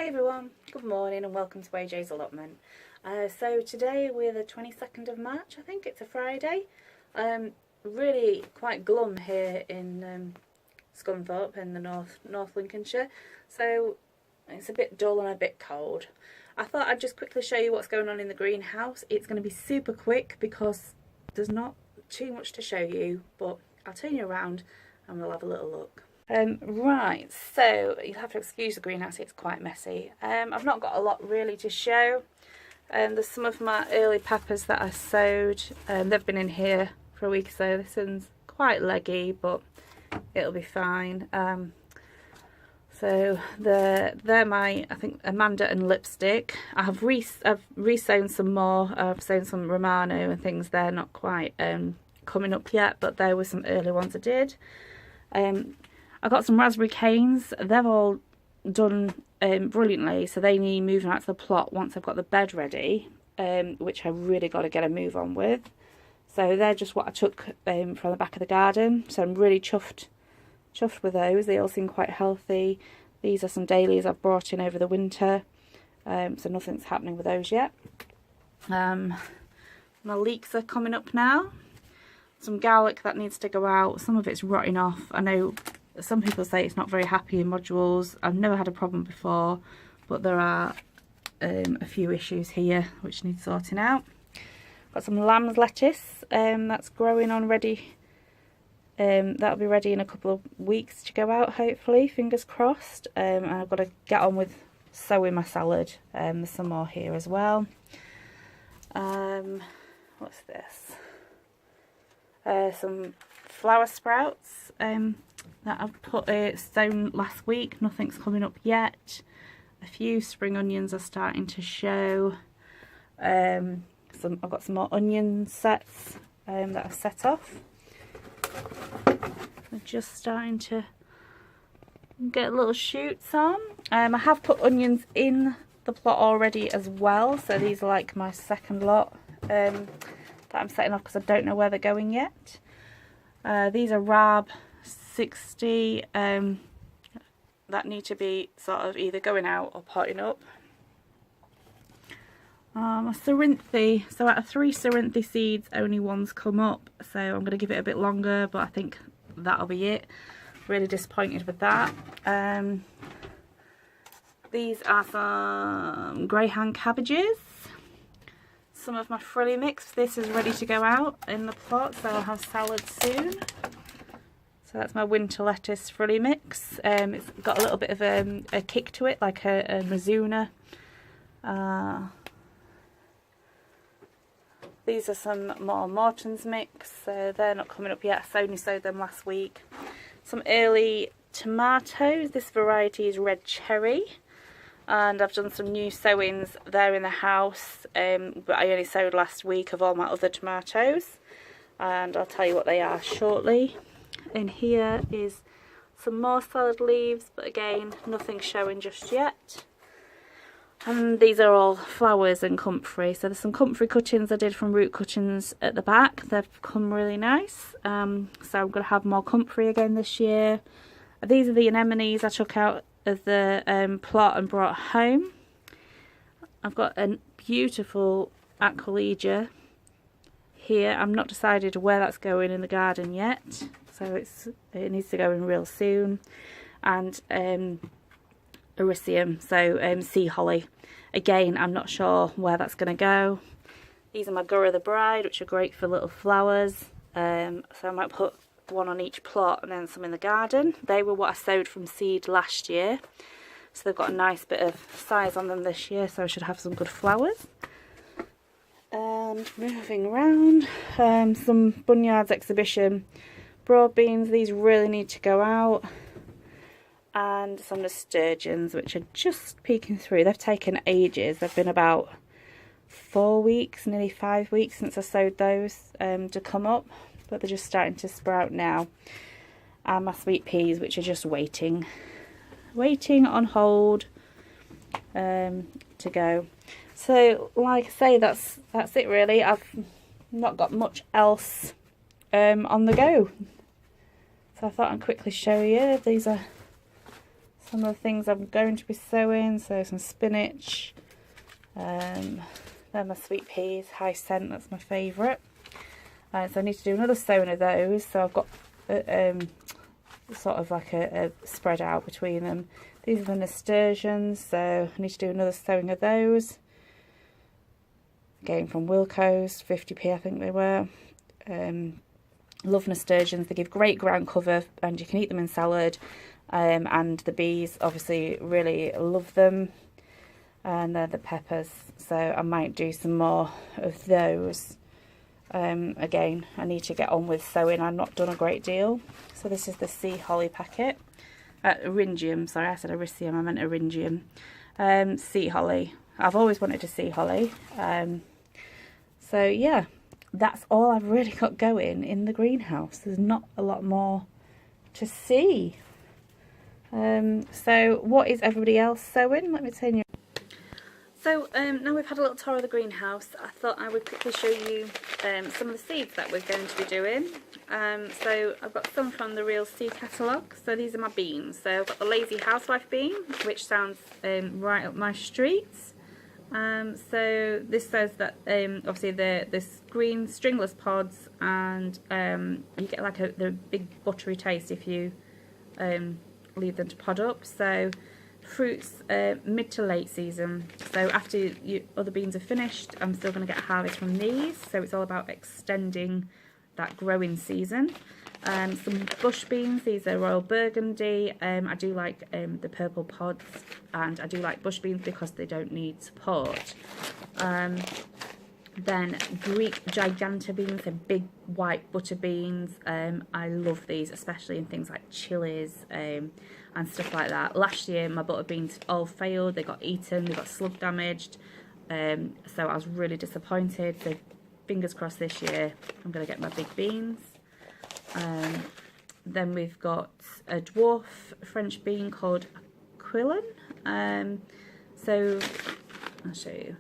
Hi everyone, good morning and welcome to AJ's allotment. So today we're the 22nd of March, I think it's a Friday. Really quite glum here in Scunthorpe in the North Lincolnshire, so it's a bit dull and a bit cold. I thought I'd just quickly show you what's going on in the greenhouse. It's going to be super quick because there's not too much to show you, but I'll turn you around and we'll have a little look. Right, so you'll have to excuse the greenhouse, it's quite messy. I've not got a lot really to show. There's some of my early peppers that I sowed. They've been in here for a week or so. This one's quite leggy, but it'll be fine. So they're my, I think, Amanda and lipstick. I've re-sown some more. I've sown some Romano and things. They're not quite coming up yet, but there were some early ones I did. I got some raspberry canes. They've all done brilliantly, so they need moving out to the plot once I've got the bed ready, which I really got to get a move on with. So they're just what I took from the back of the garden, so I'm really chuffed with those. They all seem quite healthy. These are some dahlias I've brought in over the winter, so nothing's happening with those yet. My leeks are coming up now. Some garlic that needs to go out. Some of it's rotting off. I know some people say it's not very happy in modules. I've never had a problem before, but there are a few issues here which need sorting out. Got some lamb's lettuce that's growing on ready. That'll be ready in a couple of weeks to go out, hopefully, fingers crossed. And I've got to get on with sowing my salad. There's some more here as well. What's this? Some flower sprouts that I've put sown last week. Nothing's coming up yet. A few spring onions are starting to show. I've got some more onion sets that I've set off. They're just starting to get little shoots on. I have put onions in the plot already as well, so these are like my second lot that I'm setting off because I don't know where they're going yet. These are Rab 60 that need to be sort of either going out or potting up. A Cerinthy, so out of 3 Cerinthy seeds only one's come up, so I'm going to give it a bit longer, but I think that'll be it. Really disappointed with that. These are some greyhound cabbages. Some of my frilly mix. This is ready to go out in the plot, so I'll have salad soon. So that's my winter lettuce frilly mix. It's got a little bit of a kick to it, like a Mizuna. These are some more Morton's mix. They're not coming up yet. I only sowed them last week. Some early tomatoes. This variety is red cherry. And I've done some new sowings there in the house, but I only sowed last week of all my other tomatoes, and I'll tell you what they are shortly. In here is some more salad leaves, but again nothing showing just yet. And these are all flowers and comfrey, so there's some comfrey cuttings I did from root cuttings at the back. They've come really nice, so I'm going to have more comfrey again this year. These are the anemones I took out of the plot and brought home. I've got a beautiful aquilegia here. I'm not decided where that's going in the garden yet, so it needs to go in real soon. And Ericium, so sea holly. Again, I'm not sure where that's going to go. These are my Gurra the Bride, which are great for little flowers. So I might put one on each plot and then some in the garden. They were what I sowed from seed last year, so they've got a nice bit of size on them this year, so I should have some good flowers. And moving around, some Bunyard's Exhibition broad beans. These really need to go out. And some nasturtiums, which are just peeking through. They've taken ages. They've been about 4 weeks, nearly 5 weeks since I sowed those to come up, but they're just starting to sprout now. And my sweet peas, which are just waiting on hold to go. So like I say, that's it really. I've not got much else on the go, so I thought I'd quickly show you. These are some of the things I'm going to be sowing. So some spinach, they're my sweet peas, high scent, that's my favourite. So I need to do another sowing of those. So I've got sort of like a spread out between them. These are the nasturtiums, so I need to do another sowing of those. Again from Wilco's, 50p I think they were. Love nasturtiums, they give great ground cover and you can eat them in salad. And the bees obviously really love them. And they're the peppers, so I might do some more of those. Again, I need to get on with sowing. I've not done a great deal. So this is the sea holly packet. Eryngium, sorry, I said Ericium, I meant Eryngium. Sea holly. I've always wanted a sea holly. So yeah, that's all I've really got going in the greenhouse. There's not a lot more to see. So what is everybody else sowing? Let me tell you. So now we've had a little tour of the greenhouse, I thought I would quickly show you some of the seeds that we're going to be doing. So I've got some from the Real Seed Catalogue. So these are my beans. So I've got the Lazy Housewife bean, which sounds right up my street. So this says that obviously this green stringless pods, and you get like the big buttery taste if you leave them to pod up. So fruits mid to late season, so after other beans are finished, I'm still going to get a harvest from these, so it's all about extending that growing season. Some bush beans, these are Royal Burgundy. I do like the purple pods, and I do like bush beans because they don't need support. Then Greek giganta beans, they're big white butter beans. I love these, especially in things like chilies and stuff like that. Last year my butter beans all failed, they got eaten, they got slug damaged, so I was really disappointed. So fingers crossed this year I'm going to get my big beans. Then we've got a dwarf French bean called Quillen. So I'll show you.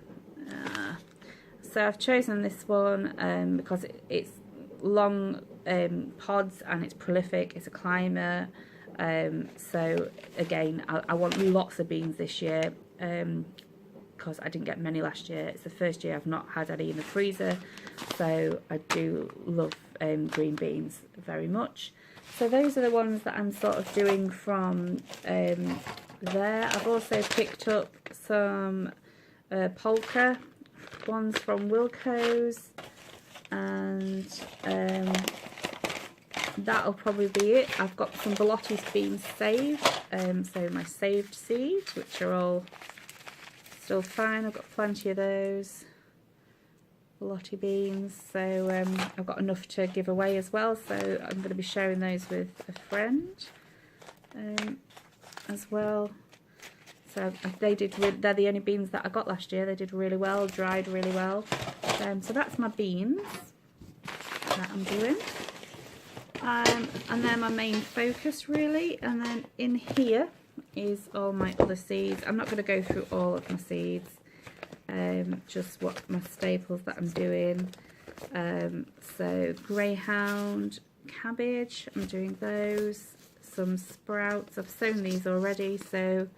So I've chosen this one because it's long pods and it's prolific, it's a climber. So again, I want lots of beans this year because I didn't get many last year. It's the first year I've not had any in the freezer, so I do love green beans very much. So those are the ones that I'm sort of doing from there. I've also picked up some polka ones from Wilco's, and that'll probably be it. I've got some Bellotti's beans saved, so my saved seeds, which are all still fine. I've got plenty of those Bellotti beans, so I've got enough to give away as well, so I'm going to be sharing those with a friend as well. So they're the only beans that I got last year. They did really well, dried really well. So that's my beans that I'm doing. And they're my main focus really. And then in here is all my other seeds. I'm not going to go through all of my seeds. Just what my staples that I'm doing. So greyhound, cabbage, I'm doing those. Some sprouts, I've sown these already, so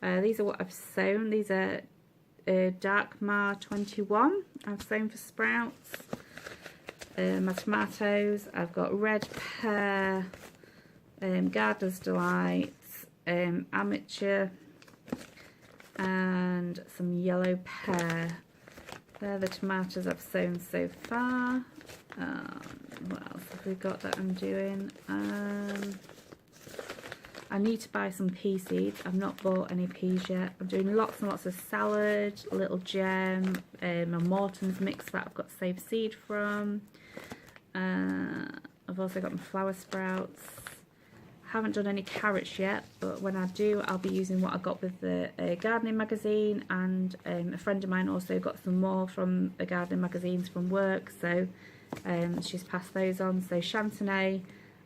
these are what I've sown. These are Dark Mar 21 I've sown for sprouts. My tomatoes, I've got red pear, Gardener's Delight, Amateur, and some yellow pear. They're the tomatoes I've sown so far. What else have we got that I'm doing? I need to buy some pea seeds. I've not bought any peas yet. I'm doing lots and lots of salad, little gem, my Morton's mix that I've got saved seed from. I've also got my flower sprouts. Haven't done any carrots yet, but when I do, I'll be using what I got with the gardening magazine, and a friend of mine also got some more from the gardening magazines from work, so she's passed those on. So Chantenay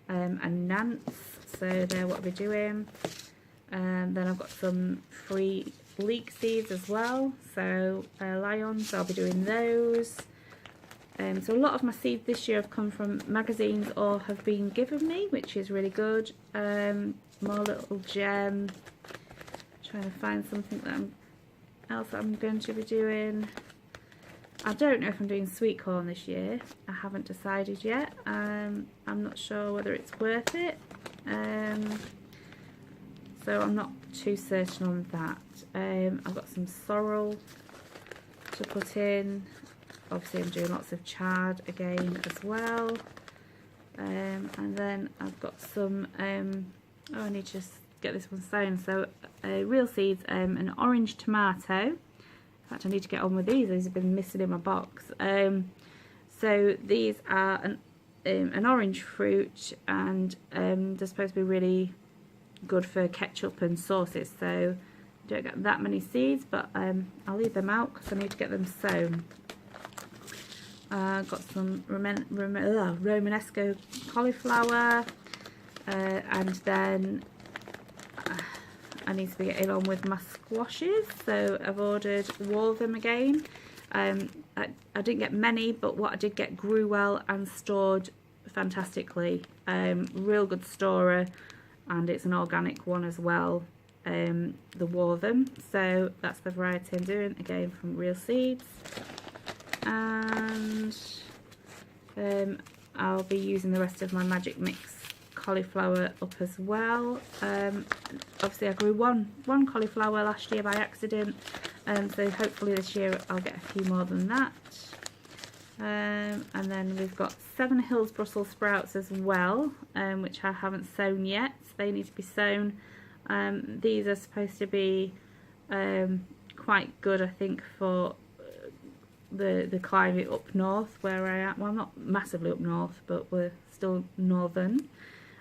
and Nance, so they're what we're doing. And then I've got some free leek seeds as well, so Lions, I'll be doing those. So a lot of my seeds this year have come from magazines or have been given me, which is really good. More little gem, trying to find something else that I'm going to be doing. I don't know if I'm doing sweet corn this year. I haven't decided yet. I'm not sure whether it's worth it. So I'm not too certain on that. I've got some sorrel to put in. Obviously I'm doing lots of chard again as well. And then I've got some, oh, I need to just get this one sown. So real seeds, an orange tomato. In fact, I need to get on with these. These have been missing in my box. So these are an orange fruit, and they're supposed to be really good for ketchup and sauces. So I don't get that many seeds, but I'll leave them out because I need to get them sown. Got some Romanesco cauliflower, and then I need to be getting on with my squashes, so I've ordered Waltham again. I didn't get many, but what I did get grew well and stored fantastically. Real good storer, and it's an organic one as well, the Waltham. So that's the variety I'm doing, again from Real Seeds. And I'll be using the rest of my Magic Mix cauliflower up as well. Obviously I grew one cauliflower last year by accident, so hopefully this year I'll get a few more than that. And then we've got 7 Hills Brussels sprouts as well, which I haven't sown yet. They need to be sown. These are supposed to be quite good, I think, for the climate up north where I am. Well, not massively up north, but we're still northern.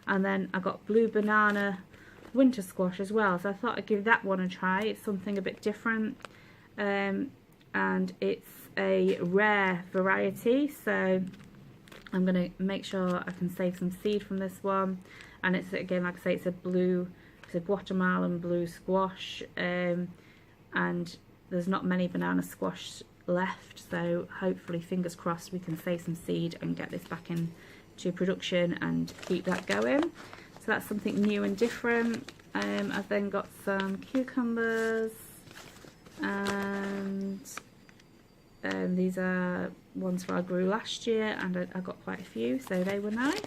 And then I got blue banana winter squash as well, so I thought I'd give that one a try. It's something a bit different, and it's a rare variety, so I'm going to make sure I can save some seed from this one. And it's, again, like I say, it's a Guatemalan blue squash, and there's not many banana squash left, so hopefully, fingers crossed, we can save some seed and get this back into production and keep that going. So that's something new and different. I've then got some cucumbers, and these are ones that I grew last year, and I got quite a few, so they were nice.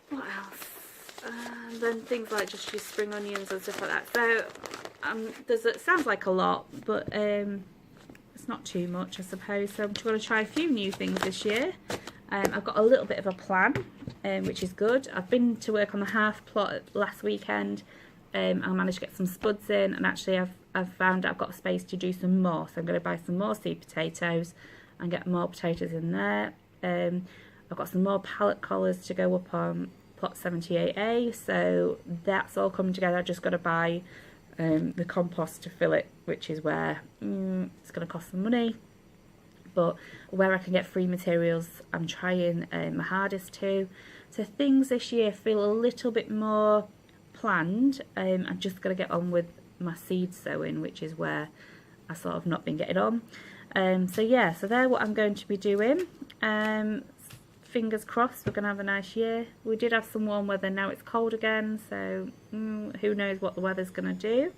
What else? And then things like just your spring onions and stuff like that. So it sounds like a lot, but it's not too much, I suppose. So I'm going to try a few new things this year. I've got a little bit of a plan, which is good. I've been to work on the half plot last weekend. I managed to get some spuds in, and actually I've found I've got a space to do some more. So I'm going to buy some more seed potatoes and get more potatoes in there. I've got some more pallet collars to go up on plot 78A. So that's all coming together. I've just got to buy the compost to fill it, which is where it's going to cost some money. But where I can get free materials, I'm trying my hardest to. So things this year feel a little bit more planned. I'm just going to get on with my seed sowing, which is where I sort of not been getting on. So yeah, so they're what I'm going to be doing. Fingers crossed we're going to have a nice year. We did have some warm weather, now it's cold again, so who knows what the weather's going to do.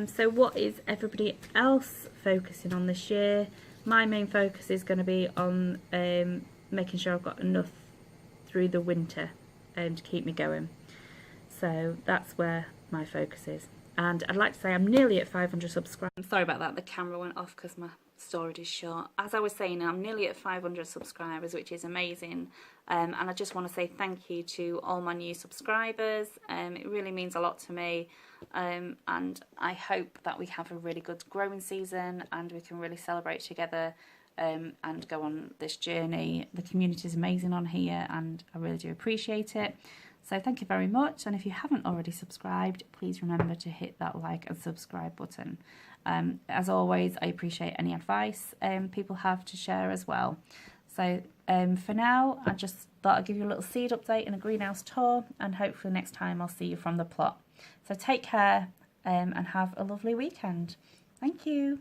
So what is everybody else focusing on this year? My main focus is going to be on making sure I've got enough through the winter to keep me going. So that's where my focus is. And I'd like to say I'm nearly at 500 subscribers. I'm sorry about that, the camera went off because my storage is short. As I was saying, I'm nearly at 500 subscribers, which is amazing. And I just want to say thank you to all my new subscribers. It really means a lot to me. And I hope that we have a really good growing season and we can really celebrate together and go on this journey. The community is amazing on here and I really do appreciate it. So thank you very much, and if you haven't already subscribed, please remember to hit that like and subscribe button. As always, I appreciate any advice people have to share as well. So for now, I just thought I'd give you a little seed update and a greenhouse tour, and hopefully next time I'll see you from the plot. So take care and have a lovely weekend. Thank you.